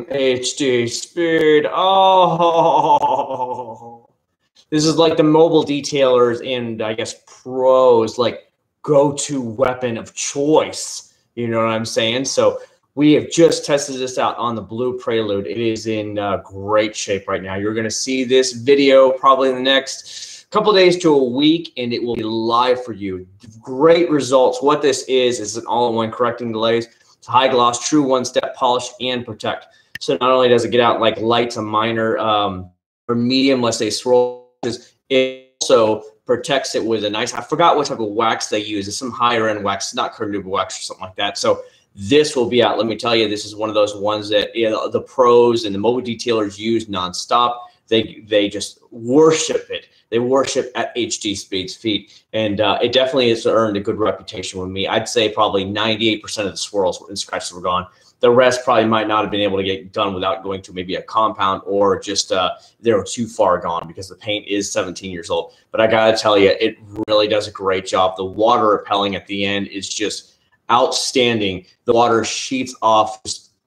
HD speed. Oh, this is like the mobile detailers and I guess pros like go-to weapon of choice. You know what I'm saying? So we have just tested this out on the blue Prelude. It is in great shape right now. You're going to see this video probably in the next couple of days to a week, and it will be live for you. Great results. What this is an all-in-one correcting delays. It's high gloss, true one-step polish and protect. So not only does it get out like light to minor or medium, let's say swirl, it also protects it with a nice, I forgot what type of wax they use. It's some higher end wax, not carnauba wax or something like that. So this will be out. Let me tell you, this is one of those ones that the pros and the mobile detailers use nonstop. They just worship it. They worship at HD Speed's feet. And it definitely has earned a good reputation with me. I'd say probably 98% of the swirls and scratches were gone. The rest probably might not have been able to get done without going to maybe a compound or just they were too far gone because the paint is 17 years old. But I got to tell you, it really does a great job. The water repelling at the end is just outstanding. The water sheets off.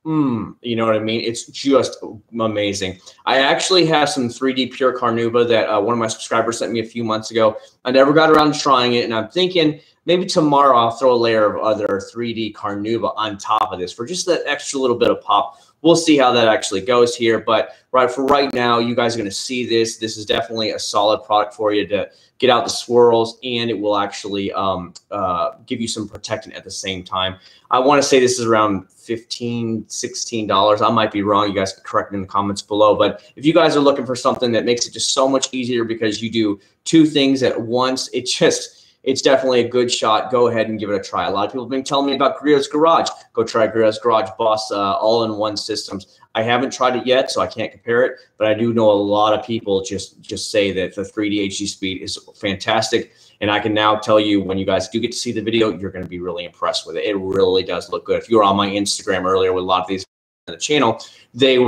You know what I mean? It's just amazing. I actually have some 3D pure carnauba that one of my subscribers sent me a few months ago. I never got around to trying it, and I'm thinking maybe tomorrow I'll throw a layer of other 3D carnauba on top of this for just that extra little bit of pop. We'll see how that actually goes here, but right now, you guys are going to see this. This is definitely a solid product for you to get out the swirls, and it will actually give you some protectant at the same time. I want to say this is around $15, $16. I might be wrong. You guys can correct me in the comments below. But if you guys are looking for something that makes it just so much easier because you do two things at once, it's definitely a good shot. Go ahead and give it a try. A lot of people have been telling me about Griot's Garage. Go try Griot's Garage Boss all-in-one systems. I haven't tried it yet, so I can't compare it, but I do know a lot of people just say that the 3D HD Speed is fantastic. And I can now tell you, when you guys do get to see the video, you're going to be really impressed with it. It really does look good. If you were on my Instagram earlier with a lot of these on the channel, they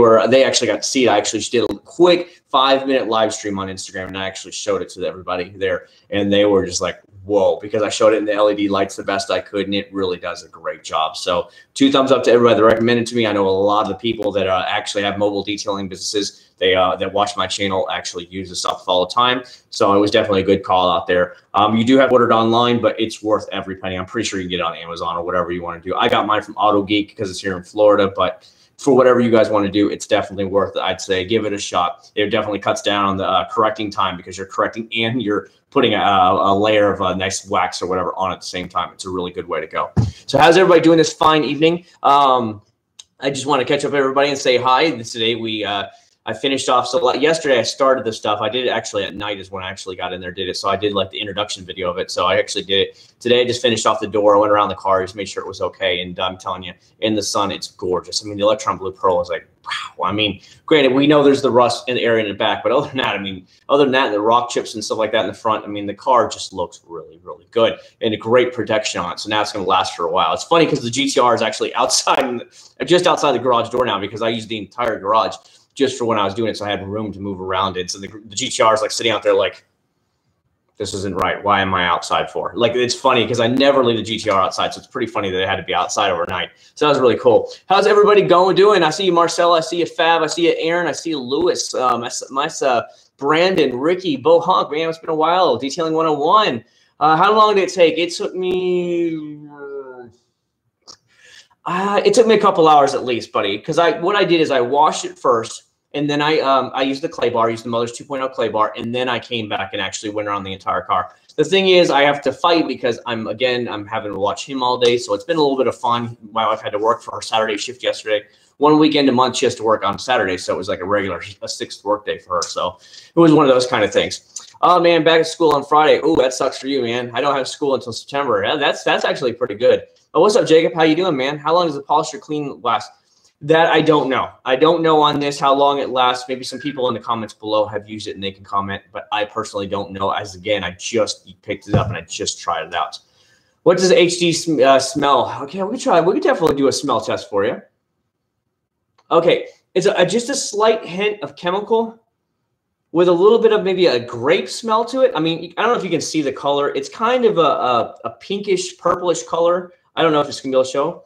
actually got to see it. I actually just did a quick 5-minute live stream on Instagram, and I actually showed it to everybody there, and they were just like, whoa, because I showed it in the LED lights the best I could, and it really does a great job. So 2 thumbs up to everybody that recommended it to me. I know a lot of the people that actually have mobile detailing businesses, that watch my channel actually use this stuff all the time. So it was definitely a good call out there. You do have ordered online, but it's worth every penny. I'm pretty sure you can get it on Amazon or whatever you want to do. I got mine from Auto Geek because it's here in Florida, but for whatever you guys want to do, it's definitely worth it. I'd say give it a shot. It definitely cuts down on the correcting time because you're correcting and you're putting a layer of nice wax or whatever on at the same time. It's a really good way to go. So how's everybody doing this fine evening? I just want to catch up with everybody and say hi. Today I finished off. So yesterday I started the stuff. I did it actually at night is when I actually got in there, did it. So I did like the introduction video of it. So I actually did it. Today I just finished off the door. I went around the car, just made sure it was okay. And I'm telling you, in the sun, it's gorgeous. I mean, the Electron Blue Pearl is like, wow. I mean, granted, we know there's the rust in the area in the back, but other than that, the rock chips and stuff like that in the front, I mean, the car just looks really, really good and a great protection on it. So now it's going to last for a while. It's funny because the GTR is actually outside, just outside the garage door now because I used the entire garage just for when I was doing it, so I had room to move around it. So the GTR is like sitting out there like, this isn't right. Why am I outside for? Like, it's funny because I never leave the GTR outside, so it's pretty funny that it had to be outside overnight. So that was really cool. How's everybody doing? I see you, Marcella. I see you, Fab. I see you, Aaron. I see you, Lewis. Brandon, Ricky, Bo Honk. Man, it's been a while. Detailing 101. How long did it take? It took me a couple hours at least, buddy, because what I did is I washed it first. And then I used the clay bar, used the Mother's 2.0 clay bar, and then I came back and actually went around the entire car. The thing is, I have to fight because I'm having to watch him all day, so it's been a little bit of fun. My wife had to work for her Saturday shift yesterday. One weekend a month she has to work on Saturday, so it was like a 6th work day for her. So it was one of those kind of things. Oh man, back at school on Friday. Oh, that sucks for you, man. I don't have school until September. Yeah, that's actually pretty good. Oh, what's up, Jacob? How you doing, man? How long does the polisher clean last? That I don't know. I don't know on this how long it lasts. Maybe some people in the comments below have used it and they can comment, but I personally don't know. As again, I just picked it up and I just tried it out. What does HD smell? Okay, we could definitely do a smell test for you. Okay, it's just a slight hint of chemical with a little bit of maybe a grape smell to it. I mean, I don't know if you can see the color. It's kind of a pinkish, purplish color. I don't know if it's going to be able to show.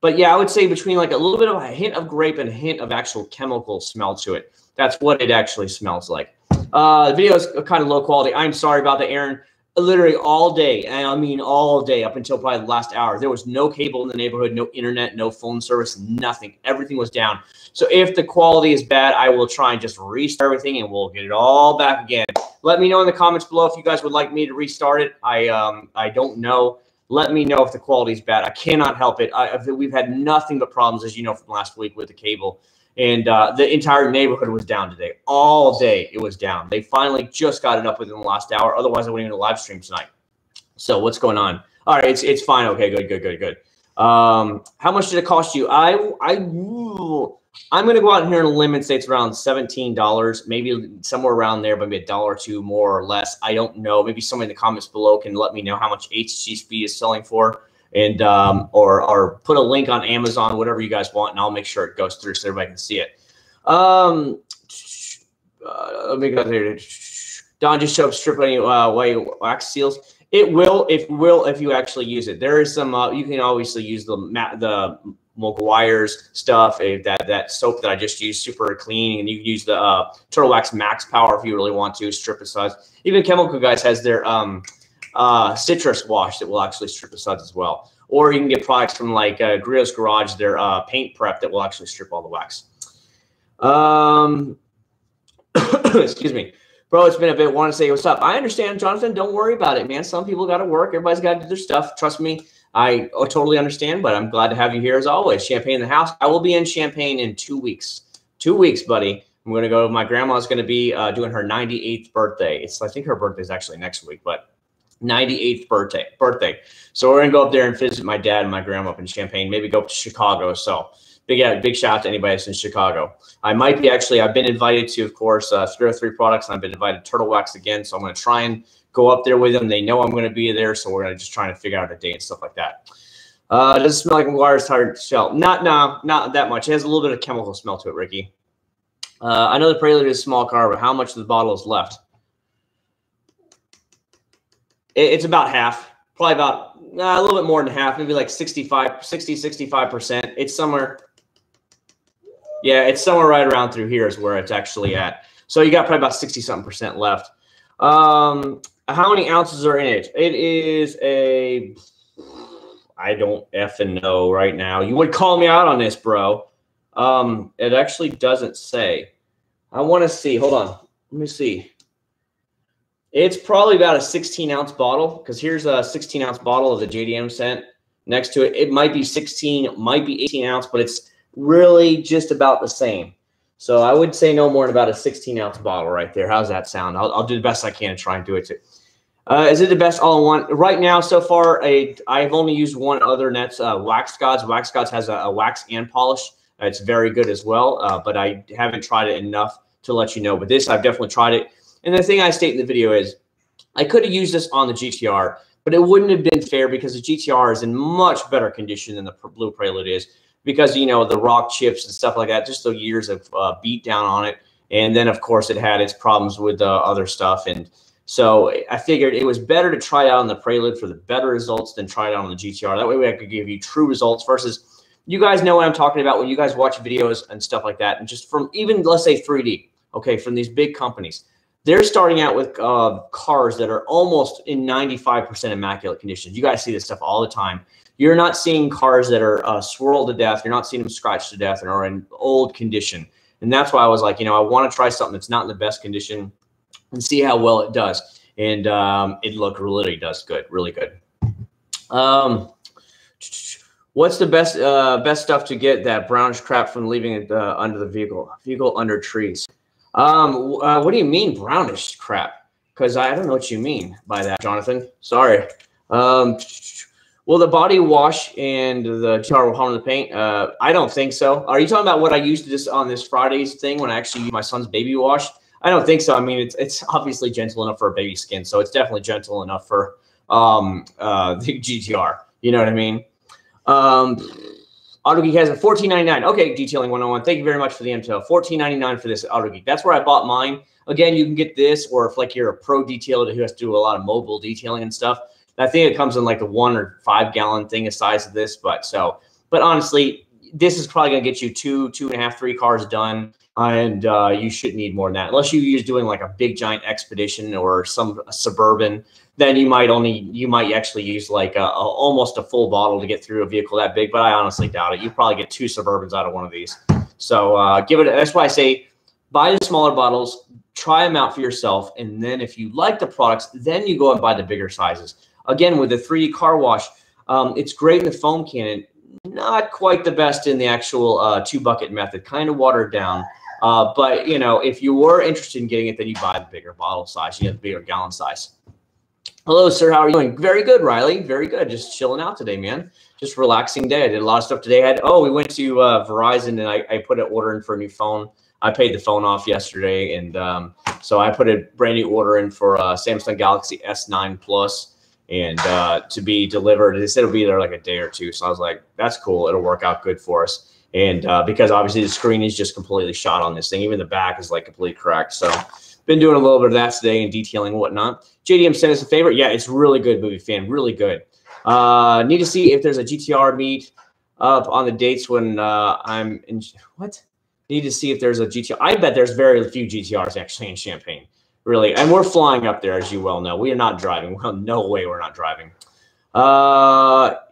But yeah, I would say between like a little bit of a hint of grape and a hint of actual chemical smell to it. That's what it actually smells like. The video is kind of low quality. I'm sorry about that, Aaron. Literally all day, and I mean all day up until probably the last hour, there was no cable in the neighborhood, no internet, no phone service, nothing. Everything was down. So if the quality is bad, I will try and just restart everything, and we'll get it all back again. Let me know in the comments below if you guys would like me to restart it. I don't know. Let me know if the quality is bad. I cannot help it. We've had nothing but problems, as you know, from last week with the cable. And the entire neighborhood was down today. All day it was down. They finally just got it up within the last hour. Otherwise, I wouldn't even live stream tonight. So what's going on? All right, it's fine. Okay, good. How much did it cost you? I'm going to go out here on a limb and say it's around $17, maybe somewhere around there, maybe $1 or $2 more or less. I don't know. Maybe someone in the comments below can let me know how much HG Speed is selling for. And or put a link on Amazon, whatever you guys want, and I'll make sure it goes through so everybody can see it. Let me go there. Don just showed up stripping away wax seals. It will if you actually use it. There is some you can obviously use the McGuire's stuff, that soap that I just used, super clean, and you can use the Turtle Wax Max Power if you really want to strip the suds. Even Chemical Guys has their citrus wash that will actually strip the suds as well. Or you can get products from like Grio's Garage, their paint prep that will actually strip all the wax. Excuse me. Bro, it's been a bit. Want to say what's up. I understand, Jonathan. Don't worry about it, man. Some people got to work. Everybody's got to do their stuff. Trust me. I totally understand, but I'm glad to have you here as always. Champagne in the house. I will be in Champagne in 2 weeks. 2 weeks, buddy. I'm going to go. My grandma's going to be doing her 98th birthday. I think her birthday is actually next week, but 98th birthday. So we're gonna go up there and visit my dad and my grandma up in Champaign. Maybe go up to Chicago. So big shout out to anybody that's in Chicago. I might be actually. I've been invited to, of course, 303 Products, and I've been invited to Turtle Wax again. So I'm gonna try and go up there with them. They know I'm gonna be there, so we're gonna just try and figure out a date and stuff like that. Does it smell like McGuire's tire shell? Not that much. It has a little bit of chemical smell to it, Ricky. I know the Prelude is a small car, but how much of the bottle is left? It's about half, probably about a little bit more than half, maybe like 65%. It's somewhere. Yeah, it's somewhere right around through here is where it's actually at. So you got probably about 60-something% left. How many ounces are in it? It is I don't effing know right now. You would call me out on this, bro. It actually doesn't say. I want to see. Hold on. Let me see. It's probably about a 16-ounce bottle, because here's a 16-ounce bottle of the JDM scent next to it. It might be 16, might be 18-ounce, but it's really just about the same. So I would say no more than about a 16-ounce bottle right there. How's that sound? I'll do the best I can to try and do it too. Is it the best all-in-one? Right now, so far, I've only used one other, and that's Wax Gods. Wax Gods has a wax and polish. It's very good as well, but I haven't tried it enough to let you know. But this, I've definitely tried it. And the thing I state in the video is I could have used this on the GTR, but it wouldn't have been fair because the GTR is in much better condition than the Blue Prelude is, because, you know, the rock chips and stuff like that, just the years of beat down on it. And then, of course, it had its problems with other stuff. And so I figured it was better to try it out on the Prelude for the better results than try it out on the GTR. That way I could give you true results versus you guys know what I'm talking about when you guys watch videos and stuff like that. And just from even, let's say 3D, okay, from these big companies. They're starting out with cars that are almost in 95% immaculate conditions. You guys see this stuff all the time. You're not seeing cars that are swirled to death. You're not seeing them scratched to death and are in old condition. And that's why I was like, you know, I want to try something that's not in the best condition and see how well it does. And it really does good, really good. What's the best stuff to get that brownish crap from leaving it under the vehicle under trees? What do you mean brownish crap? Because I don't know what you mean by that, Jonathan. Sorry. Will the body wash and the tar will harm the paint? I don't think so. Are you talking about what I used this on this Friday's thing when I actually used my son's baby wash? I don't think so. I mean, it's obviously gentle enough for a baby skin, so it's definitely gentle enough for the GTR. You know what I mean? AutoGeek has a $14.99. Okay, Detailing 101. Thank you very much for the intel. $14.99 for this AutoGeek. That's where I bought mine. Again, you can get this, or if like you're a pro detailer who has to do a lot of mobile detailing and stuff. I think it comes in like the 1 or 5 gallon thing, the size of this. But so But honestly, this is probably going to get you 2.5, 3 cars done. And you shouldn't need more than that. Unless you're doing like a big giant expedition or some Suburban, then you might actually use like almost a full bottle to get through a vehicle that big. But I honestly doubt it. You probably get 2 Suburbans out of one of these. So that's why I say buy the smaller bottles, try them out for yourself. And then if you like the products, then you go and buy the bigger sizes. Again, with the 3D car wash, it's great in the foam cannon. Not quite the best in the actual 2-bucket method, kind of watered down. But, you know, if you were interested in getting it, then you buy the bigger bottle size. You have the bigger gallon size. Hello, sir. How are you doing? Very good, Riley. Very good. Just chilling out today, man. Just relaxing day. I did a lot of stuff today. We went to Verizon, and I put an order in for a new phone. I paid the phone off yesterday, and so I put a brand new order in for Samsung Galaxy S9 Plus, and to be delivered. They said it'll be there like a day or two. So I was like, that's cool. It'll work out good for us. And because obviously the screen is just completely shot on this thing. Even the back is like completely cracked. So been doing a little bit of that today and detailing and whatnot. JDM sent us a favorite. Yeah, it's really good, movie fan. Really good. Need to see if there's a GTR meet up on the dates when I'm in. What? Need to see if there's a GTR. I bet there's very few GTRs actually in Champaign. Really. And we're flying up there, as you well know. We are not driving. Well, no way we're not driving.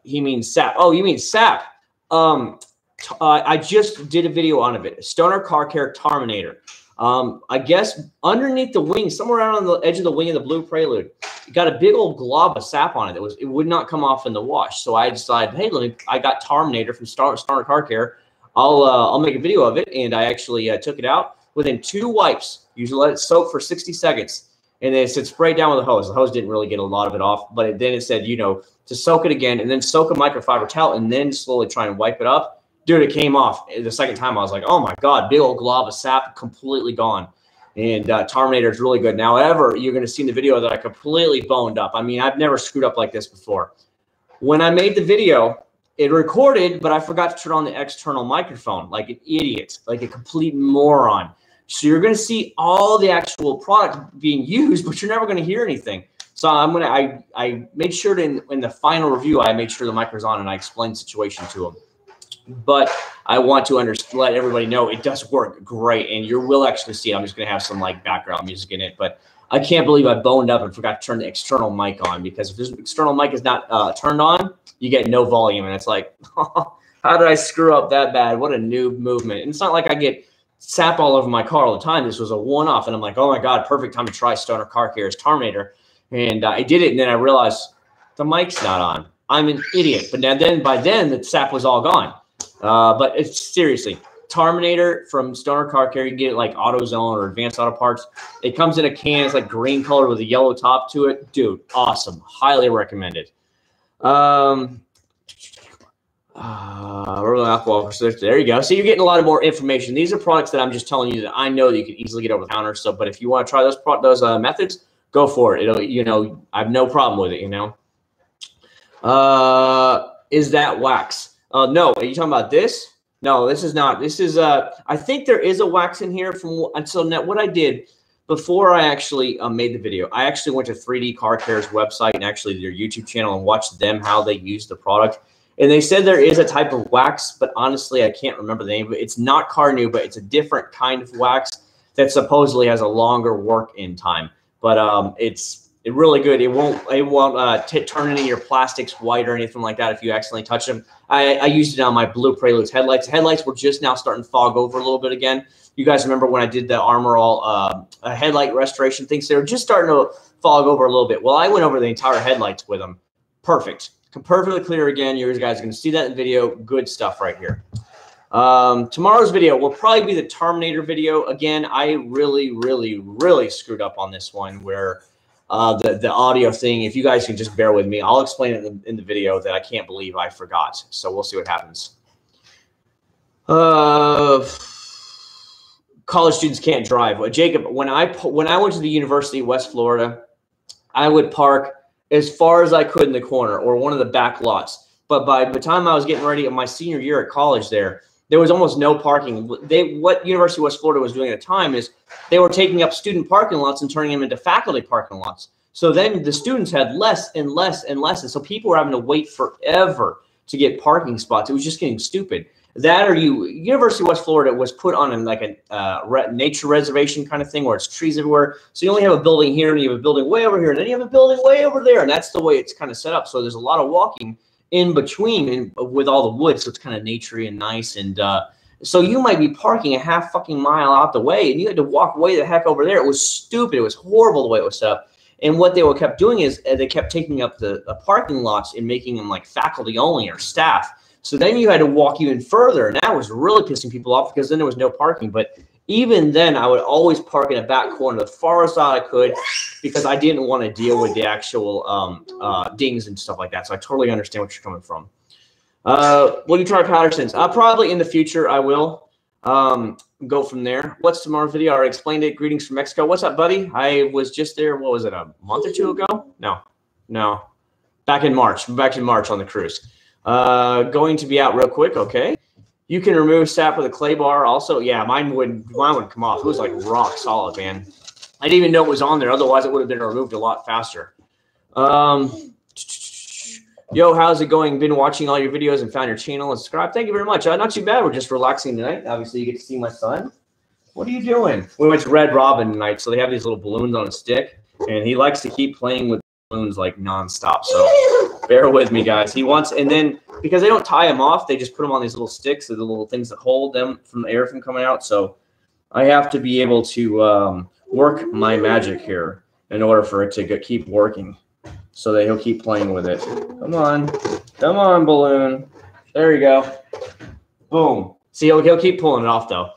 He means SAP. Oh, you mean SAP. I just did a video on it. Stoner Car Care Terminator. I guess underneath the wing, somewhere out on the edge of the wing of the blue Prelude, it got a big old glob of sap on it. It would not come off in the wash. So I decided, hey, I got Terminator from Stoner Car Care. I'll make a video of it, and I actually took it out within 2 wipes. Usually let it soak for 60 seconds, and then it said spray it down with a hose. The hose didn't really get a lot of it off, but then it said, you know, to soak it again, and then soak a microfiber towel, and then slowly try and wipe it up. Dude, it came off. The second time, I was like, oh, my God, big old glob of sap, completely gone. And Terminator is really good. Now, however, you're going to see in the video that I completely boned up. I mean, I've never screwed up like this before. When I made the video, it recorded, but I forgot to turn on the external microphone like an idiot, like a complete moron. So you're going to see all the actual product being used, but you're never going to hear anything. So I made sure to, in the final review, I made sure the mic was on and I explained the situation to him. But I want to let everybody know it does work great, and you will actually see it. I'm just going to have some like background music in it, but I can't believe I boned up and forgot to turn the external mic on, because if this external mic is not turned on, you get no volume, and it's like, how did I screw up that bad? What a noob movement. And it's not like I get sap all over my car all the time. This was a one-off, and I'm like, oh my God, perfect time to try Stoner Car Care's Terminator. And I did it, and then I realized the mic's not on. I'm an idiot. But by then the sap was all gone. But it's seriously, Terminator from Stoner Car Care. You can get it like AutoZone or Advanced Auto Parts. It comes in a can. It's like green color with a yellow top to it. Dude, awesome. Highly recommended. There you go. So you're getting a lot of more information. These are products that I'm just telling you that I know that you can easily get over the counter. So, but if you want to try those methods, go for it. It'll, you know, I have no problem with it. You know. Is that wax? No, are you talking about this? No, this is not. This is, I think there is a wax in here and so now what I did before I actually made the video, I actually went to 3D Car Care's website and actually their YouTube channel and watched them, how they use the product. And they said there is a type of wax, but honestly, I can't remember the name of it. It's not Carnu, but it's a different kind of wax that supposedly has a longer work-in time. But it's really good. It won't turn any of your plastics white or anything like that if you accidentally touch them. I used it on my blue Prelude's headlights. Headlights were just now starting to fog over a little bit again. You guys remember when I did the Armor All headlight restoration things? They were just starting to fog over a little bit. Well, I went over the entire headlights with them. Perfect. Perfectly clear again. You guys are going to see that in the video. Good stuff right here. Tomorrow's video will probably be the Terminator video. Again, I really screwed up on this one where the audio thing, if you guys can just bear with me, I'll explain it in the video that I can't believe I forgot. So we'll see what happens. College students can't drive. Well, Jacob, when I went to the University of West Florida, I would park as far as I could in the corner or one of the back lots. But by the time I was getting ready in my senior year at college there was almost no parking. What University of West Florida was doing at the time is they were taking up student parking lots and turning them into faculty parking lots. So then the students had less and less and less. And so people were having to wait forever to get parking spots. It was just getting stupid. That or University of West Florida was put on like a nature reservation kind of thing where it's trees everywhere. So you only have a building here and you have a building way over here and then you have a building way over there. And that's the way it's kind of set up. So there's a lot of walking in between and with all the wood. So it's kind of naturey and nice. And so you might be parking a half fucking mile out the way and you had to walk way the heck over there. It was stupid. It was horrible the way it was set up. And what they kept doing is they kept taking up the parking lots and making them like faculty only or staff. So then you had to walk even further, and that was really pissing people off because then there was no parking. But even then, I would always park in the back corner, the farthest out I could, because I didn't want to deal with the actual dings and stuff like that. So I totally understand what you're coming from. Will you try Patterson's? Probably in the future, I will go from there. What's tomorrow's video? I already explained it. Greetings from Mexico. What's up, buddy? I was just there. What was it, a month or two ago? No. Back in March on the cruise. Going to be out real quick. Okay. You can remove sap with a clay bar. Also, yeah, mine would come off. It was like rock solid, man. I didn't even know it was on there. Otherwise, it would have been removed a lot faster. Yo, how's it going? Been watching all your videos and found your channel and subscribe. Thank you very much. Not too bad. We're just relaxing tonight. Obviously, you get to see my son. What are you doing? We went to Red Robin tonight, so they have these little balloons on a stick, and he likes to keep playing with balloons like nonstop. So bear with me, guys. He wants, and then because they don't tie them off, they just put them on these little sticks, the little things that hold them from the air from coming out. So I have to be able to work my magic here in order for it to keep working, so that he'll keep playing with it. Come on, balloon. There you go. Boom. See, he'll keep pulling it off though.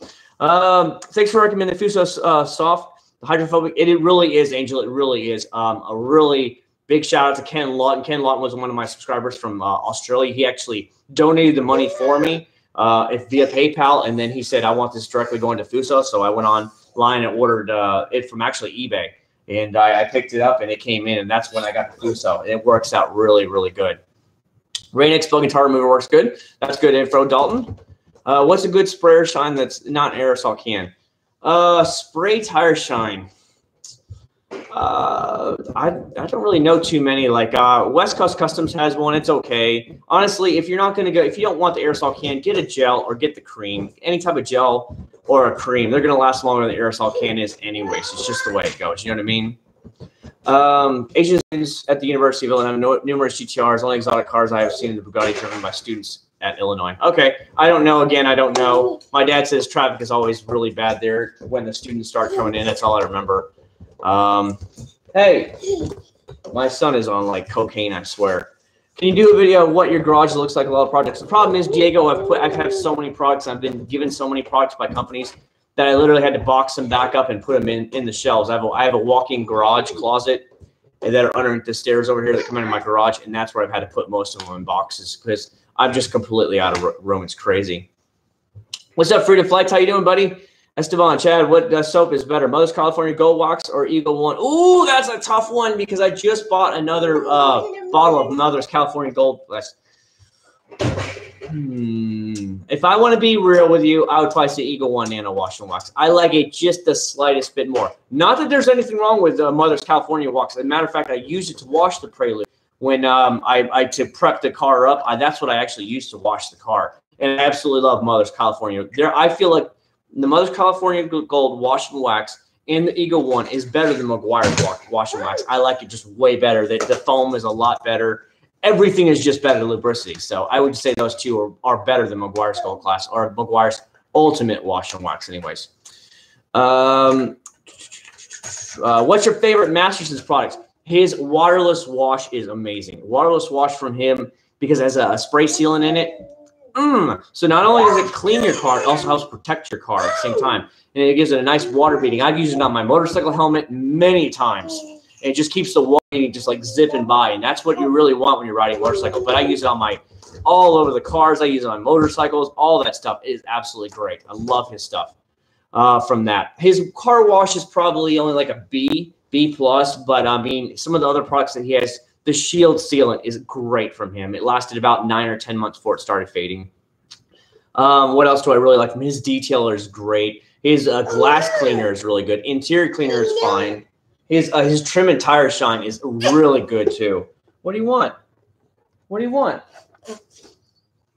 Thanks for recommending the Fuso Soft. The hydrophobic, it really is, Angel. It really is. A really big shout out to Ken Lawton. Ken Lawton was one of my subscribers from Australia. He actually donated the money for me via PayPal, and then he said, I want this directly going to Fuso. So I went online and ordered it from actually eBay, and I picked it up, and it came in, and that's when I got the Fuso. And it works out really, really good. Rain Expo guitar remover works good. That's good info, Dalton. What's a good sprayer shine that's not an aerosol can? Spray tire shine. I don't really know too many. Like West Coast Customs has one. It's okay. Honestly, if you don't want the aerosol can, get a gel or get the cream. Any type of gel or a cream. They're gonna last longer than the aerosol can is anyways. It's just the way it goes. You know what I mean? Asian students at the University of Illinois have numerous GTRs. Only exotic cars I have seen in the Bugatti driven by students at Illinois. Okay, I don't know. Again, I don't know. My dad says traffic is always really bad there when the students start coming in. That's all I remember. Hey, my son is on like cocaine, I swear. Can you do a video of what your garage looks like? A lot of projects. The problem is, Diego, I've had so many products. I've been given so many products by companies that I literally had to box them back up and put them in the shelves. I have a walk-in garage closet that are under the stairs over here that come into my garage, and that's where I've had to put most of them in boxes because I'm just completely out of room. It's crazy. What's up, Freedom Flights? How you doing, buddy? Esteban, Chad, what soap is better, Mother's California Gold Wax or Eagle One? Ooh, that's a tough one because I just bought another bottle of Mother's California Gold Wax. If I want to be real with you, I would probably say Eagle One Nano Wash and Wax. I like it just the slightest bit more. Not that there's anything wrong with Mother's California Wax. As a matter of fact, I used it to wash the Prelude when I to prep the car up. That's what I actually used to wash the car, and I absolutely love Mother's California. I feel like the Mother's California Gold Wash and Wax and the Eagle One is better than McGuire's Wash and Wax. I like it just way better. The foam is a lot better. Everything is just better lubricity. So I would say those two are better than McGuire's Gold Class or McGuire's Ultimate Wash and Wax anyways. What's your favorite Masterson's product? His waterless wash is amazing. Waterless wash from him because it has a spray sealant in it. So not only does it clean your car, it also helps protect your car at the same time. And it gives it a nice water beating. I've used it on my motorcycle helmet many times. It just keeps the water beating just like zipping by. And that's what you really want when you're riding a motorcycle. But I use it on all over the cars. I use it on motorcycles. All that stuff is absolutely great. I love his stuff from that. His car wash is probably only like a B+. But I mean, some of the other products that he has, the Shield sealant is great from him. It lasted about 9 or 10 months before it started fading. What else do I really like from his detailer is great. His glass cleaner is really good. Interior cleaner is fine. His trim and tire shine is really good too. What do you want? What do you want?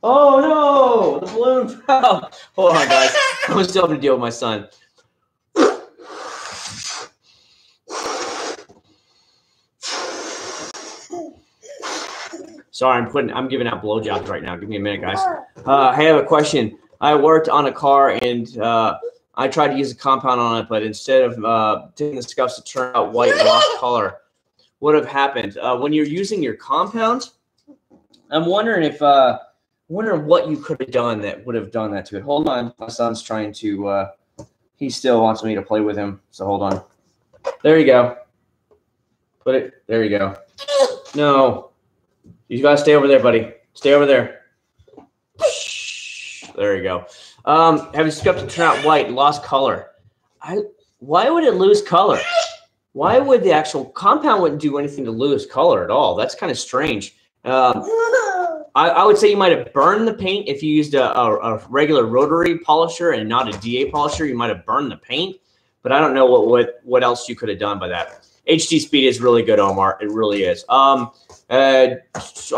Oh no, the balloon fell. Hold on, guys. I'm still having to deal with my son. Sorry, I'm giving out blowjobs right now. Give me a minute, guys. I have a question. I worked on a car and I tried to use a compound on it, but instead of taking the scuffs to turn out white and lost color, what have happened? When you're using your compound, I'm wondering if what you could have done that would have done that to it. Hold on, my son's trying to. He still wants me to play with him, so hold on. There you go. Put it. There you go. No. You gotta stay over there, buddy. Stay over there. There you go. Having scuffed to turn out white, lost color. Why would it lose color? Why would the actual compound wouldn't do anything to lose color at all? That's kind of strange. I would say you might have burned the paint if you used a regular rotary polisher and not a DA polisher. You might have burned the paint, but I don't know what else you could have done by that. HD speed is really good, Omar. It really is. I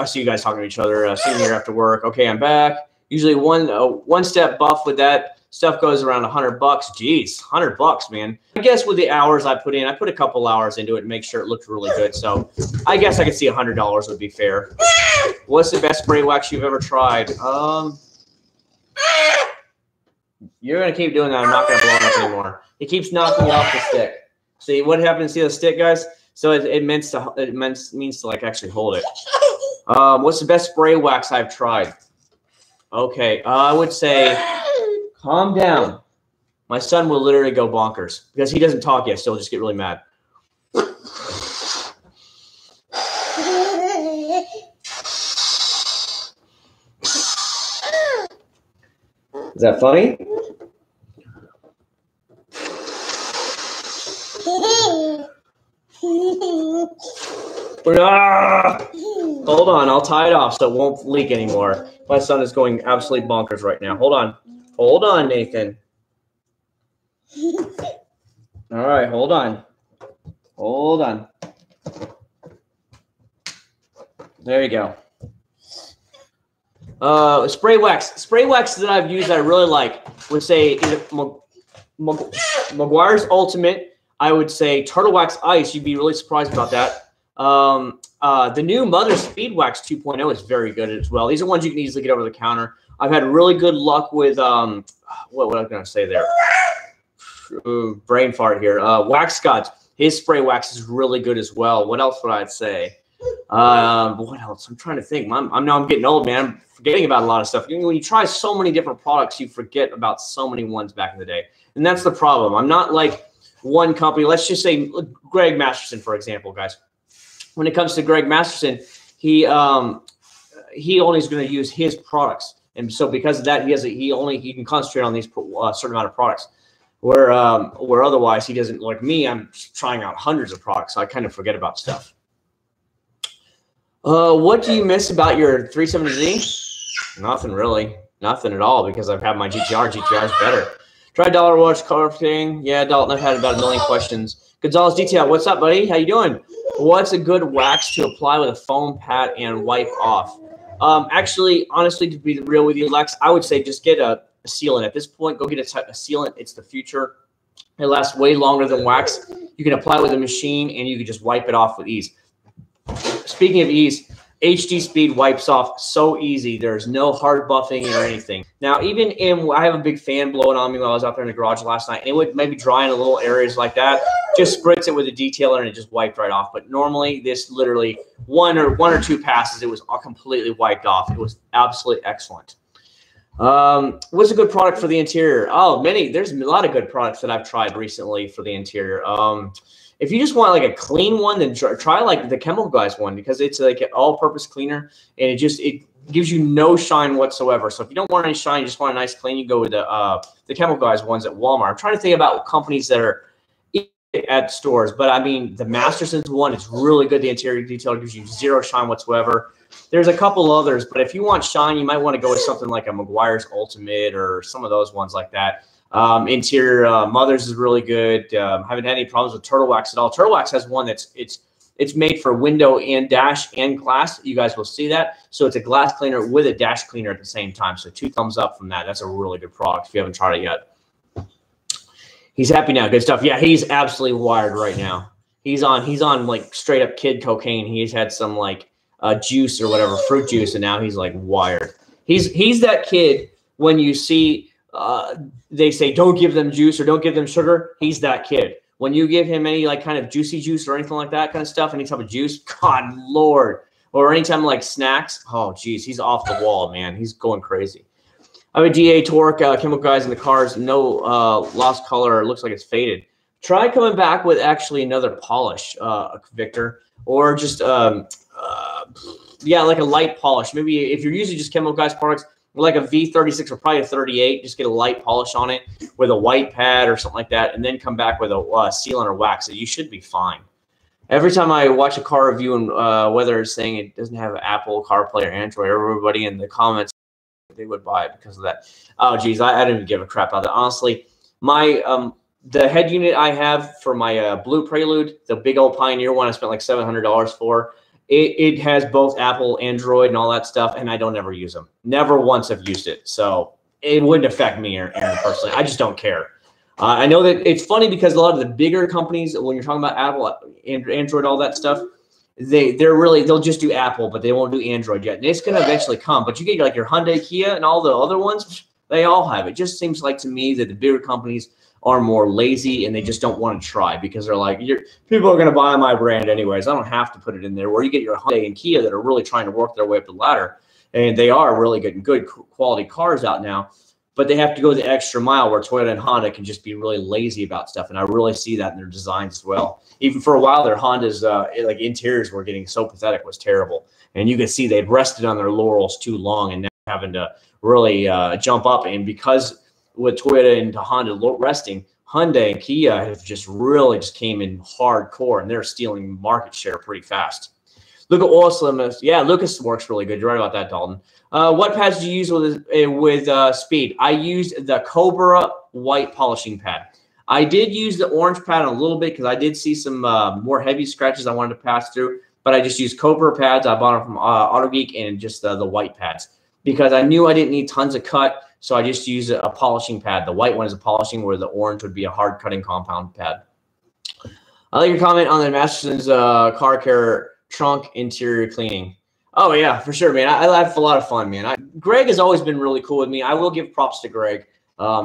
see you guys talking to each other. Sitting here after work. Okay, I'm back. Usually one step buff with that stuff goes around $100. Jeez, $100, man. I guess with the hours I put in, I put a couple hours into it to make sure it looked really good. So I guess I could see $100 would be fair. What's the best spray wax you've ever tried? You're gonna keep doing that. I'm not gonna blow it up anymore. He keeps knocking it off the stick. See what happens? See the stick, guys? So it means to like actually hold it. What's the best spray wax I've tried? Okay, I would say calm down. My son will literally go bonkers because he doesn't talk yet, so he'll just get really mad. Is that funny? Hold on, I'll tie it off so it won't leak anymore. My son is going absolutely bonkers right now. Hold on. Hold on, Nathan. All right, hold on. Hold on. There you go. Spray wax. Spray wax that I've used that I really like would say Meguiar's Ultimate. I would say Turtle Wax Ice. You'd be really surprised about that. The new Mother Speed Wax 2.0 is very good as well. These are ones you can easily get over the counter. I've had really good luck with what was I going to say there? Brain fart here. Wax Gods. His spray wax is really good as well. What else would I say? What else? I'm trying to think. I'm getting old, man. I'm forgetting about a lot of stuff. When you try so many different products, you forget about so many ones back in the day, and that's the problem. I'm not like one company. Let's just say Greg Masterson, for example, guys. When it comes to Greg Masterson, he only is going to use his products, and so because of that, he can concentrate on these certain amount of products. Where otherwise he doesn't, like me. I'm trying out hundreds of products, so I kind of forget about stuff. What do you miss about your 370Z? Nothing really, nothing at all, because I've had my GTR. GTR's better. Try dollar watch color thing. Yeah, Dalton, I've had about a million questions. Gonzalez Detail, what's up, buddy? How you doing? What's a good wax to apply with a foam pad and wipe off? Actually, honestly, to be real with you, Lex, I would say just get a sealant. At this point, go get a sealant. It's the future. It lasts way longer than wax. You can apply with a machine, and you can just wipe it off with ease. Speaking of ease, HD speed wipes off so easy. There's no hard buffing or anything. Now, I have a big fan blowing on me while I was out there in the garage last night, and it would maybe dry in a little areas like that. Just spritz it with a detailer, and it just wiped right off. But normally, this literally one or two passes, it was all completely wiped off. It was absolutely excellent. What's a good product for the interior? Oh, there's a lot of good products that I've tried recently for the interior. If you just want like a clean one, then try like the Chemical Guys one, because it's like an all-purpose cleaner, and it gives you no shine whatsoever. So if you don't want any shine, you just want a nice clean, you go with the Chemical Guys ones at Walmart. I'm trying to think about companies that are at stores, but I mean the Masterson's one is really good. The interior detail gives you zero shine whatsoever. There's a couple others, but if you want shine, you might want to go with something like a Meguiar's Ultimate or some of those ones like that. Interior Mothers is really good. Haven't had any problems with Turtle Wax at all. Turtle Wax has one it's It's made for window and dash and glass. You guys will see that. So it's a glass cleaner with a dash cleaner at the same time. So 2 thumbs up from that. That's a really good product if you haven't tried it yet. He's happy now. Good stuff. Yeah, he's absolutely wired right now. He's on like straight up kid cocaine. He's had some like juice or whatever, fruit juice, and now he's like wired. He's that kid when you see they say don't give them juice or don't give them sugar. He's that kid. When you give him any like kind of juicy juice or anything like that kind of stuff, any type of juice, God Lord, or anytime like snacks, oh geez, he's off the wall, man. He's going crazy. I have a DA torque, chemical guys in the cars, no lost color. It looks like it's faded. Try coming back with actually another polish, Victor, or just yeah, like a light polish. Maybe if you're using just chemical guys products, like a V36 or probably a 38, just get a light polish on it with a white pad or something like that, and then come back with a sealant or wax. You should be fine. Every time I watch a car review and whether it's saying it doesn't have Apple CarPlay or Android, everybody in the comments, they would buy it because of that. Oh, geez, I don't even give a crap about that. Honestly, my the head unit I have for my blue Prelude, the big old Pioneer one I spent like $700 for, it has both Apple, Android, and all that stuff, and I don't ever use them. Never once have used it. So it wouldn't affect me, Aaron, personally. I just don't care. I know that it's funny because a lot of the bigger companies, when you're talking about Apple, Android, all that stuff, they'll just do Apple, but they won't do Android yet. And it's going to eventually come. But you get like your Hyundai, Kia, and all the other ones, they all have it. It just seems like to me that the bigger companies are more lazy and they just don't want to try because they're like, people are going to buy my brand anyways. I don't have to put it in there. Where you get your Hyundai and Kia that are really trying to work their way up the ladder, and they are really getting good quality cars out now, but they have to go the extra mile where Toyota and Honda can just be really lazy about stuff. And I really see that in their designs as well. Even for a while, their Honda's like interiors were getting so pathetic, was terrible. And you can see they'd rested on their laurels too long and now having to really jump up. And because with Toyota and Honda resting, Hyundai and Kia have just really just came in hardcore, and they're stealing market share pretty fast. Look at oil slimness. Yeah, Lucas works really good. You're right about that, Dalton. What pads do you use with Speed? I used the Cobra white polishing pad. I did use the orange pad a little bit because I did see some more heavy scratches I wanted to pass through, but I just used Cobra pads. I bought them from AutoGeek, and just the white pads because I knew I didn't need tons of cut. So I just use a polishing pad. The white one is a polishing, where the orange would be a hard cutting compound pad. I like your comment on the Masterson's car care trunk interior cleaning. Oh yeah, for sure, man. I have a lot of fun, man. Greg has always been really cool with me. I will give props to Greg.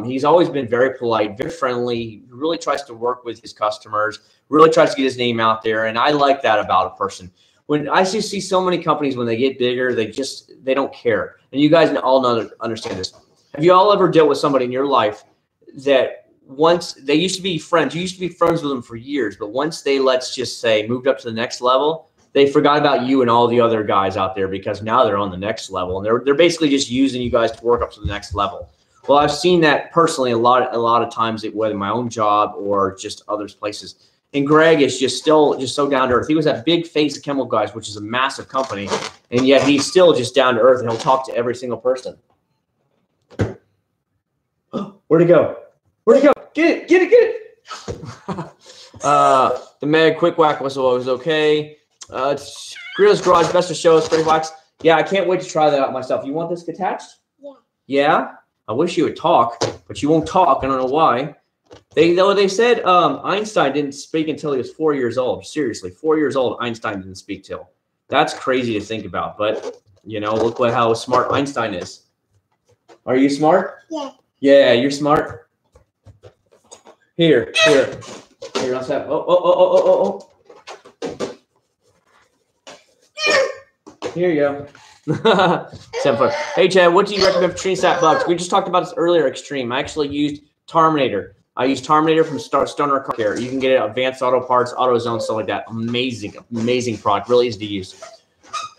He's always been very polite, very friendly. He really tries to work with his customers, really tries to get his name out there. And I like that about a person. When I see so many companies, when they get bigger, they don't care. And you guys all understand this. Have you all ever dealt with somebody in your life that once they used to be friends, you used to be friends with them for years, but once they, let's just say, moved up to the next level, they forgot about you and all the other guys out there because now they're on the next level, and they're basically just using you guys to work up to the next level. Well, I've seen that personally a lot of times, whether my own job or just other places. And Greg is just so down to earth. He was that big face of Chemical Guys, which is a massive company, and yet he's still just down to earth, and he'll talk to every single person. Where'd it go? Where'd it go? Get it. The Meg Quick Whack was always okay. Grills Garage, best of shows, spray wax. Yeah, I can't wait to try that out myself. You want this attached? Yeah. Yeah? I wish you would talk, but you won't talk. I don't know why. They said Einstein didn't speak until he was 4 years old. Seriously, 4 years old, Einstein didn't speak till. That's crazy to think about, but you know, look how smart Einstein is. Are you smart? Yeah. Yeah, you're smart. Here. Let's have. Oh. Here you go. 7 foot. Hey, Chad, what do you recommend for tree sap bugs? We just talked about this earlier. Extreme. I actually used Terminator. I used Terminator from Stoner Car Care. You can get it at Advanced Auto Parts, AutoZone, stuff like that. Amazing product. Really easy to use.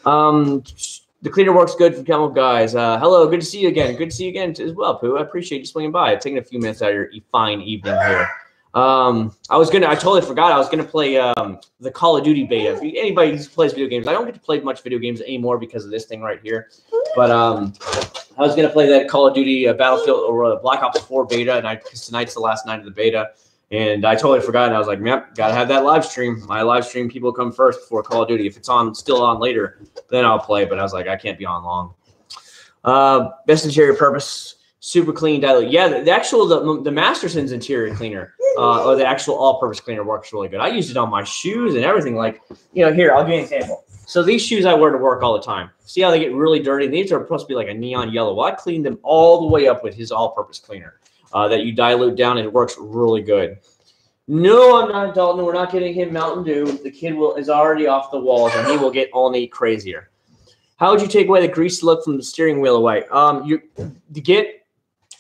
The cleaner works good for Chemical Guys. Hello, good to see you again. Good to see you again as well, Pooh. I appreciate you swinging by. Taking a few minutes out of your fine evening here. I totally forgot. I was gonna play the Call of Duty beta. If anybody who plays video games, I don't get to play much video games anymore because of this thing right here. But I was gonna play that Call of Duty Battlefield or Black Ops 4 beta, and because tonight's the last night of the beta, And I totally forgot. And I was like, yep, got to have that live stream. My live stream people come first before Call of Duty. If it's still on later, then I'll play. But I was like, I can't be on long. Best interior purpose, super clean dilute. Yeah, the Masterson's interior cleaner, or the actual all-purpose cleaner works really good. I used it on my shoes and everything. Like, here, I'll give you an example. So these shoes I wear to work all the time. See how they get really dirty? These are supposed to be like a neon yellow. Well, I cleaned them all the way up with his all-purpose cleaner that you dilute down, and it works really good. No, I'm not, Dalton. We're not getting him Mountain Dew. The kid is already off the walls, and he will get only crazier. How would you take away the greasy look from the steering wheel away? You get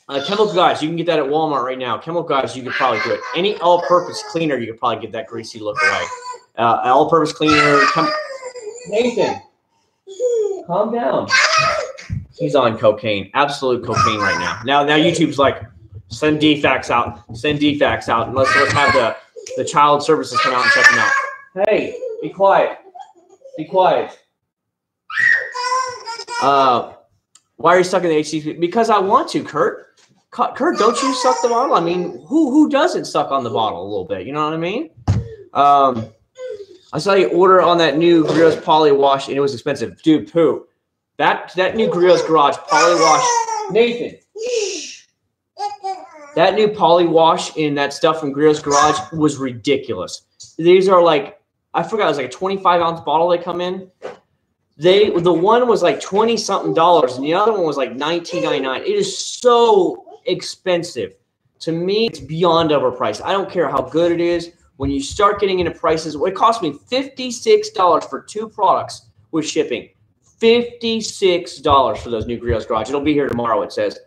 Chemical Guys. You can get that at Walmart right now. Chemical Guys, you could probably do it. Any all-purpose cleaner, you could probably get that greasy look away. All-purpose cleaner. Nathan, calm down. He's on cocaine, absolute cocaine right now. Now YouTube's like, send defects out, and let's have the child services come out and check them out. Hey, be quiet, be quiet. Why are you stuck in the HTTP? Because I want to, Kurt. Kurt, don't you suck the bottle? I mean, who doesn't suck on the bottle a little bit? You know what I mean? I saw you order on that new Grills Poly Wash, and it was expensive. Dude, poo. That new Grills Garage Poly Wash, Nathan. That new Poly Wash in that stuff from Grills Garage was ridiculous. These are like, I forgot, it was like a 25-ounce bottle they come in. The one was like $20-something, and the other one was like $19.99. It is so expensive. To me, it's beyond overpriced. I don't care how good it is. When you start getting into prices, it cost me $56 for 2 products with shipping. $56 for those new Grills Garage. It'll be here tomorrow, it says.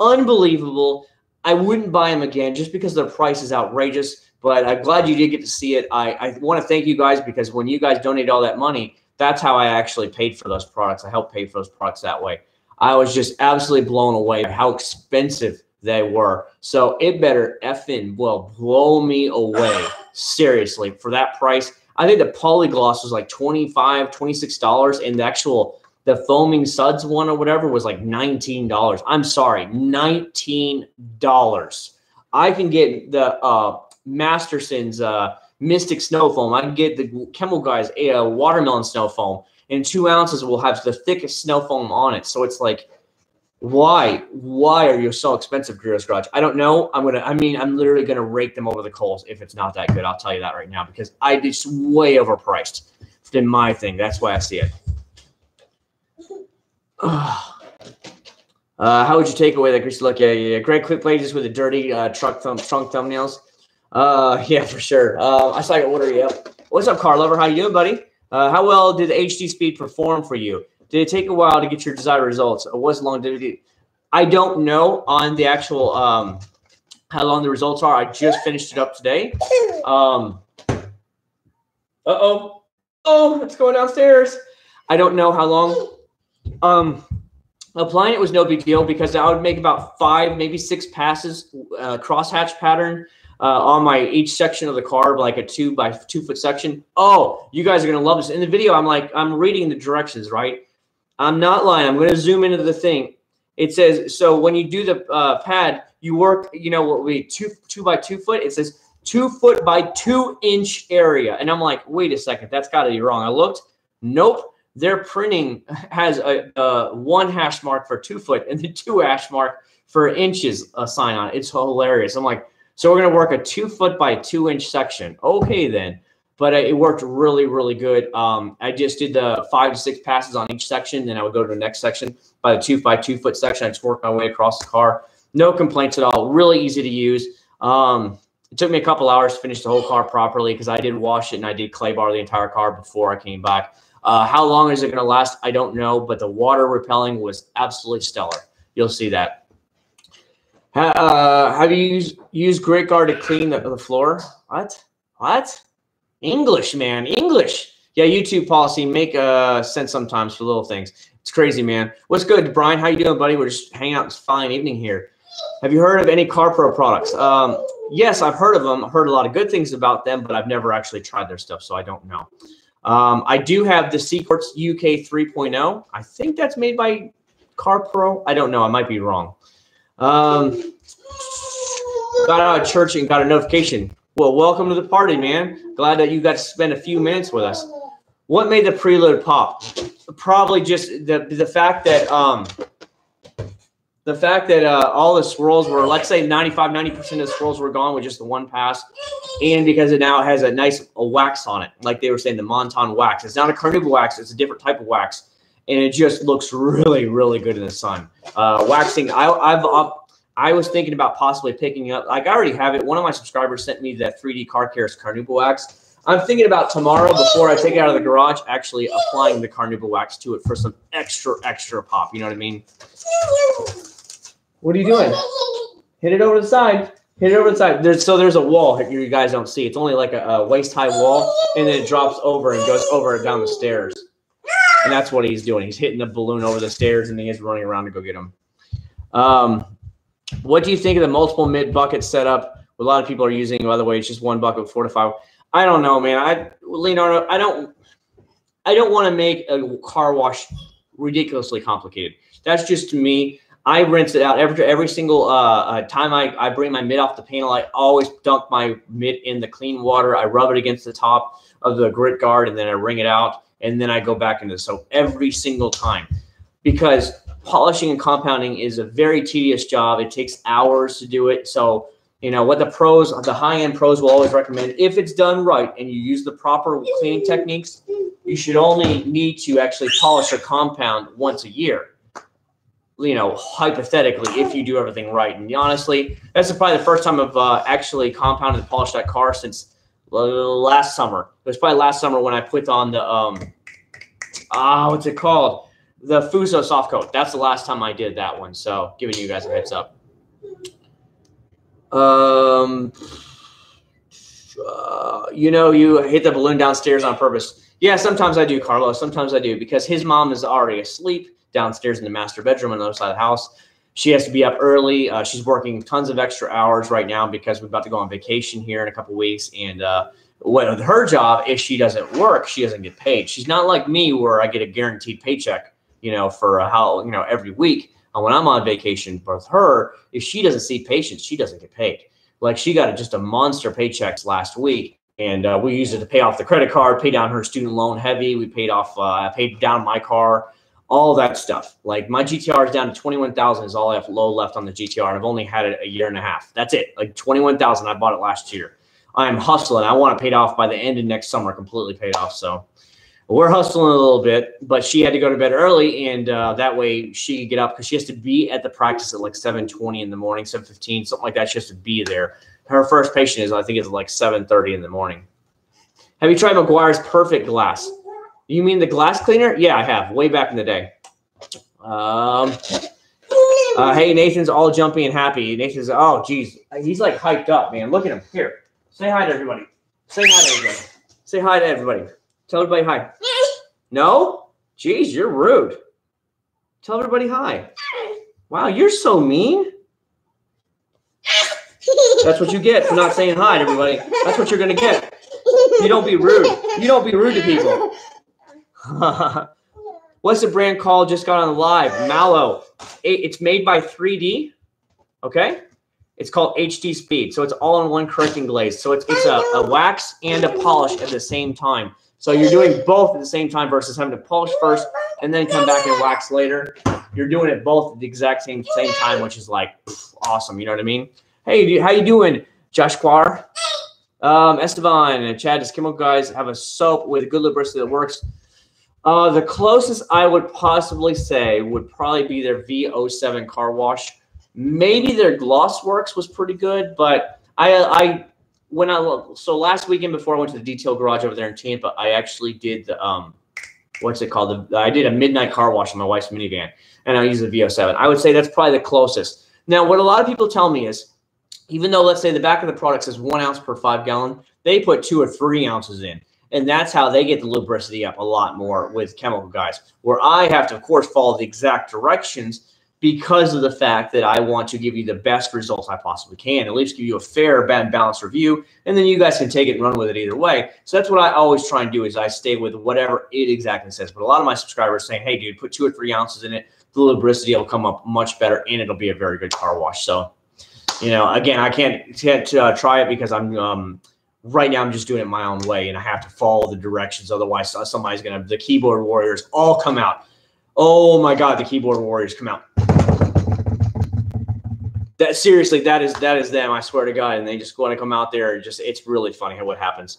Unbelievable. I wouldn't buy them again just because their price is outrageous, but I'm glad you did get to see it. I want to thank you guys, because when you guys donate all that money, that's how I actually paid for those products. I helped pay for those products that way. I was just absolutely blown away by how expensive they were. So it better effing blow me away. Seriously, for that price. I think the Polygloss was like $25, $26, and the foaming suds one or whatever was like $19. I'm sorry, $19. I can get the Masterson's Mystic Snow Foam. I can get the Chemical Guys Watermelon Snow Foam. And 2 ounces will have the thickest snow foam on it. So it's like, why are you so expensive, Grills Garage? I don't know. I'm literally gonna rake them over the coals if it's not that good. I'll tell you that right now, because it's way overpriced in my thing. That's why I see it. How would you take away that greasy look? Yeah. Greg Quick Pages with the dirty trunk thumbnails. Yeah, for sure. I saw your order. Yep. What's up, Car Lover? How you doing, buddy? How well did the HD speed perform for you? Did it take a while to get your desired results? Or was long? I don't know on the actual how long the results are. I just finished it up today. It's going downstairs. I don't know how long. Applying it was no big deal, because I would make about 5, maybe 6 passes, crosshatch pattern on each section of the car, like a 2 by 2 foot section. Oh, you guys are gonna love this. In the video, I'm reading the directions, right? I'm not lying. I'm going to zoom into the thing. It says, so when you do the pad, you work, what would be 2 by 2 foot. It says 2 foot by 2 inch area. And I'm like, wait a second, that's got to be wrong. I looked. Nope. Their printing has a 1 hash mark for 2 foot and the 2 hash mark for inches sign on it. It's hilarious. I'm like, so we're going to work a 2 foot by 2 inch section. Okay, then. But it worked really, really good. I just did the 5 to 6 passes on each section. Then I would go to the next section. By the 2 by 2 foot section, I just worked my way across the car. No complaints at all. Really easy to use. It took me a couple hours to finish the whole car properly, because I did wash it and I did clay bar the entire car before I came back. How long is it going to last? I don't know. But the water repelling was absolutely stellar. You'll see that. Have you used Grit Guard to clean the floor? What? English, man. English. Yeah, YouTube policy make sense sometimes for little things. It's crazy, man. What's good, Brian? How you doing, buddy? We're just hanging out. It's a fine evening here. Have you heard of any CarPro products? Yes, I've heard of them. I've heard a lot of good things about them, but I've never actually tried their stuff, so I don't know. I do have the Seaports UK 3.0. I think that's made by CarPro. I don't know. I might be wrong. got out of church and got a notification. Well, welcome to the party, man. Glad that you got to spend a few minutes with us. What made the Prelude pop? Probably just the fact that all the swirls were, let's say 90% of the swirls were gone with just the one pass, and because it now has a nice wax on it, like they were saying, the Monton wax. It's not a carnauba wax; it's a different type of wax, and it just looks really, really good in the sun. Waxing, I was thinking about possibly picking up. Like I already have it. One of my subscribers sent me that 3D car care's carnauba wax. I'm thinking about tomorrow, before I take it out of the garage, actually applying the carnauba wax to it for some extra pop. You know what I mean? What are you doing? Hit it over to the side. Hit it over to the side. There's a wall here you guys don't see. It's only like a waist-high wall, and then it drops over and goes over down the stairs. And that's what he's doing. He's hitting the balloon over the stairs, and then he's running around to go get him. What do you think of the multiple mid bucket setup? A lot of people are using, by the way, it's just one bucket with 4 to 5. I don't know, man. Leonardo, I don't want to make a car wash ridiculously complicated. That's just me. I rinse it out every single time I bring my mid off the panel. I always dunk my mid in the clean water. I rub it against the top of the grit guard, and then I wring it out, and then I go back into the soap every single time, because polishing and compounding is a very tedious job. It takes hours to do it. So, you know, what the high-end pros will always recommend, if it's done right and you use the proper cleaning techniques, you should only need to actually polish or compound once a year. You know, hypothetically, if you do everything right. And honestly, that's probably the first time I've actually compounded and polished that car since last summer. It was probably last summer when I put on the what's it called? The Fuso soft coat. That's the last time I did that one. So giving you guys a heads up. You know, you hit the balloon downstairs on purpose. Yeah, sometimes I do, Carlos. Sometimes I do, because his mom is already asleep downstairs in the master bedroom on the other side of the house. She has to be up early. She's working tons of extra hours right now because we're about to go on vacation here in a couple of weeks. And with her job, if she doesn't work, she doesn't get paid. She's not like me where I get a guaranteed paycheck, you know, for every week when I'm on vacation. But with her, if she doesn't see patients, she doesn't get paid. Like, she got just a monster paychecks last week, and we used it to pay off the credit card, pay down her student loan heavy. We paid off, paid down my car, all that stuff. Like, my GTR is down to 21,000 is all I have low left on the GTR, and I've only had it a year and a half. That's it. Like 21,000. I bought it last year. I am hustling. I want it paid off by the end of next summer, completely paid off. So we're hustling a little bit, but she had to go to bed early, and that way she could get up, because she has to be at the practice at like 7:20 in the morning, 7:15, something like that. She has to be there. Her first patient is, I think, is like 7:30 in the morning. Have you tried McGuire's Perfect Glass? You mean the glass cleaner? Yeah, I have, way back in the day. Hey, Nathan's all jumpy and happy. Nathan's, oh, geez. He's like hyped up, man. Look at him. Here, say hi to everybody. Say hi to everybody. Say hi to everybody. Tell everybody hi. No? Jeez, you're rude. Tell everybody hi. Wow, you're so mean. That's what you get for not saying hi to everybody. That's what you're going to get. You don't be rude. You don't be rude to people. What's the brand called? Just got on the live. Mallow. It's made by 3D. Okay? It's called HD Speed. So it's all in one correcting glaze. So it's a wax and a polish at the same time. So you're doing both at the same time versus having to polish first and then come back and wax later. You're doing it both at the exact same time, which is like awesome. You know what I mean? Hey, how you doing, Josh Quar? Esteban and Chad, does Chemical Guys have a soap with good lubricity that works? The closest I would possibly say would probably be their V07 car wash. Maybe their Gloss Works was pretty good, but so last weekend before I went to the detail garage over there in Tampa, I actually did the what's it called? I did a midnight car wash on my wife's minivan, and I used the V07. I would say that's probably the closest. Now, what a lot of people tell me is, even though, let's say, the back of the product says 1 ounce per 5 gallon, they put 2 or 3 ounces in. And that's how they get the lubricity up a lot more with Chemical Guys, where I have to, of course, follow the exact directions because of the fact that I want to give you the best results I possibly can, at least give you a fair, balanced review, and then you guys can take it and run with it either way. So that's what I always try and do, is I stay with whatever it exactly says. But a lot of my subscribers are saying, hey, dude, put 2 or 3 ounces in it. The lubricity will come up much better, and it'll be a very good car wash. So You know, again, I can't try it because I'm right now I'm just doing it my own way, and I have to follow the directions. Otherwise, somebody's gonna the keyboard warriors all come out. Oh my God, the keyboard warriors come out. That seriously, that is them. I swear to God, and they just want to come out there. It's really funny how what happens.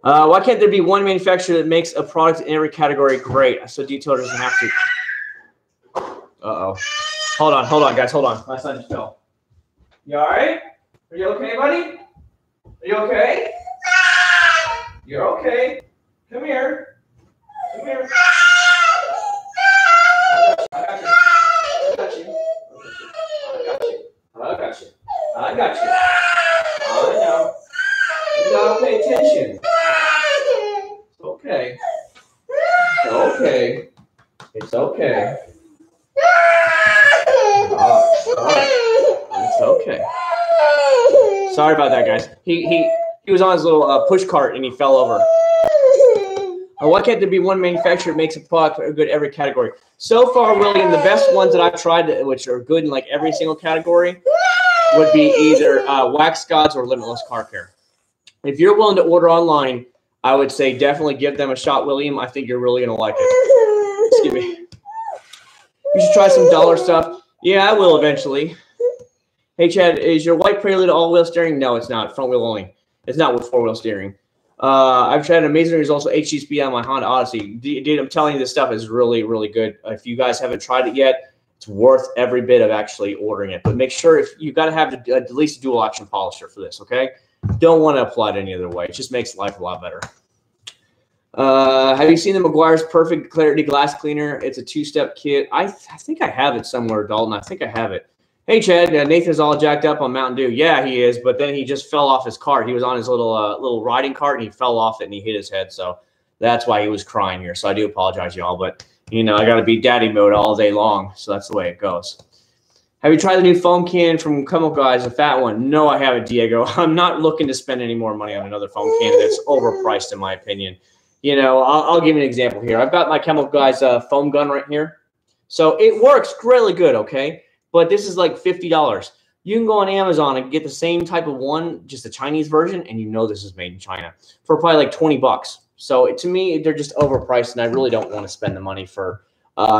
Why can't there be one manufacturer that makes a product in every category great? So detailer doesn't have to. Hold on, guys. Hold on. My son just fell. You all right? Are you okay, buddy? Are you okay? You're okay. Come here. Come here. I got you. I got you. I know. You gotta pay attention. It's okay. It's okay. It's okay. It's okay. Sorry about that, guys. He was on his little push cart and he fell over. Why can't there be one manufacturer that makes a product good every category? So far, William, the best ones that I've tried, which are good in like every single category, would be either Wax Gods or Limitless Car Care. If you're willing to order online, I would say definitely give them a shot, William. I think you're really going to like it. Excuse me. You should try some dollar stuff. Yeah, I will eventually. Hey, Chad, is your white Prelude all-wheel steering? No, it's not. Front wheel only. It's not with four-wheel steering. I've tried amazing results with HD speed on my Honda Odyssey. Dude, I'm telling you, this stuff is really, really good. If you guys haven't tried it yet, it's worth every bit of actually ordering it. But make sure if you got to have at least a dual action polisher for this, okay? Don't want to apply it any other way. It just makes life a lot better. Have you seen the Meguiar's Perfect Clarity Glass Cleaner? It's a two-step kit. I think I have it somewhere, Dalton. I think I have it. Hey, Chad, Nathan's all jacked up on Mountain Dew. Yeah, he is, but then he just fell off his cart. He was on his little riding cart, and he fell off it, and he hit his head. So that's why he was crying here. So I do apologize, y'all. But, you know, I got to be daddy mode all day long, so that's the way it goes. Have you tried the new foam can from Chemical Guys, a fat one? No, I haven't, Diego. I'm not looking to spend any more money on another foam can that's overpriced, in my opinion. You know, I'll give you an example here. I've got my Chemical Guys foam gun right here. So it works really good, okay? But this is like $50. You can go on Amazon and get the same type of one, just a Chinese version, and you know this is made in China for probably like 20 bucks. So to me, they're just overpriced, and I really don't want to spend the money for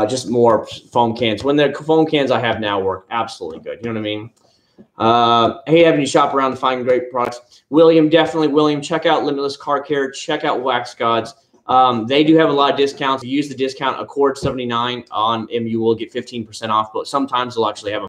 just more foam cans. When the foam cans I have now work absolutely good. You know what I mean? Hey, Evan, you shop around to find great products. William, definitely. William, check out Limitless Car Care. Check out Wax Gods. They do have a lot of discounts. If you use the discount Accord 79 on, and you will get 15% off, but sometimes they'll actually have a